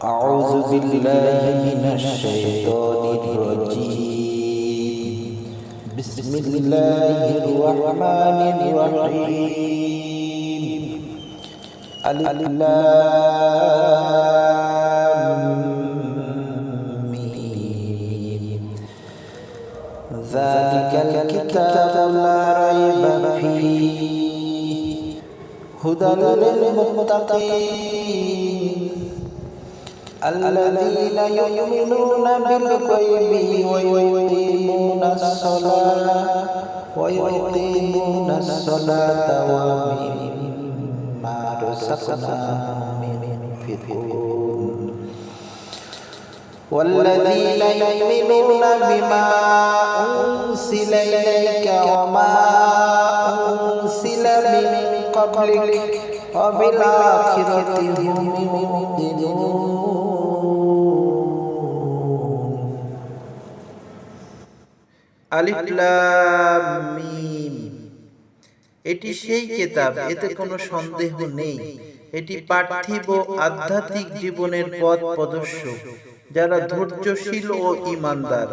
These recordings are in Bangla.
أعوذ بالله من الشيطان الرجيم بسم الله الرحمن الرحيم ألف لام ميم ذلك الكتاب لا ريب فيه هدى للمتقين الذين يؤمنون بالغيب ويقيمون الصلاة ومما رزقناهم ينفقون والذين يؤمنون بما أنزل إليك وما أنزل من قبلك وبالآخرة هم يوقنون আলিফ লাম মিম। এটি সেই কিতাব, এতে কোনো সন্দেহ নেই। এটি পার্থিব আধ্যাত্মিক জীবনের পথ প্রদর্শক, যারা ধৈর্যশীল ও ঈমানদার,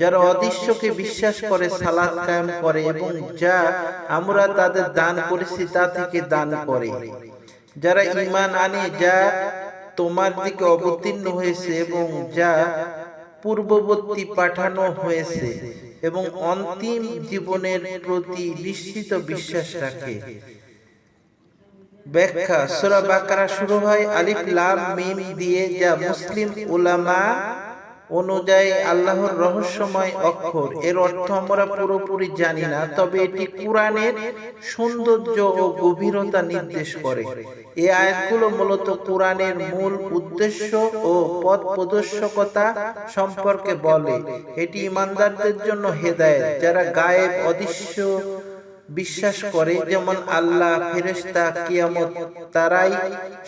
যারা অদৃশ্যকে বিশ্বাস করে, সালাত কায়েম করে এবং যা আমরা তাদের দান করেছি তা থেকে দান করে, যারা ঈমান আনে যা তোমার দিকে অবতীর্ণ হয়েছে এবং যা পূর্ববর্তী পাঠানো হয়েছে এবং অন্তিম জীবনের প্রতি নিশ্চিত বিশ্বাস রাখে। ব্যাখ্যা: সূরা বাকারা শুরু হয় আলিফ লাম মিম দিয়ে, যা মুসলিম উলামা অনুযায়ী আল্লাহর রহস্যময় অক্ষর। এর অর্থ আমরা পুরোপুরি জানি না, তবে এটি কুরআনের সৌন্দর্য ও গভীরতা নির্দেশ করে। এই আয়াতগুলো মূলত কুরআনের মূল উদ্দেশ্য ও পথ প্রদর্শকতা সম্পর্কে বলে। এটি ঈমানদারদের জন্য হেদায়েত, যারা গায়েব অদৃশ্য বিশ্বাস করে, যেমন আল্লাহ, ফেরেশতা, কিয়ামত, তারাই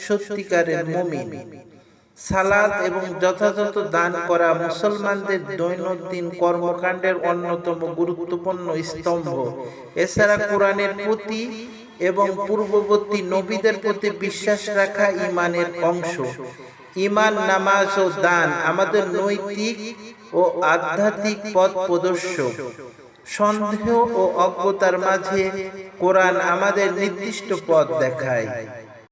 সত্যিকারের মুমিন। সালাত এবং যথাযথ দান করা মুসলমানদের দৈনন্দিন কর্মকাণ্ডের অন্যতম গুরুত্বপূর্ণ স্তম্ভ। এছাড়া কোরআনের প্রতি এবং পূর্ববর্তী নবীদের প্রতি বিশ্বাস রাখা ঈমানের অংশ। ঈমান, নামাজ ও দান আমাদের নৈতিক ও আধ্যাত্মিক পথ প্রদর্শক। সন্দেহ ও অজ্ঞতার মাঝে কোরআন আমাদের নির্দিষ্ট পথ দেখায়।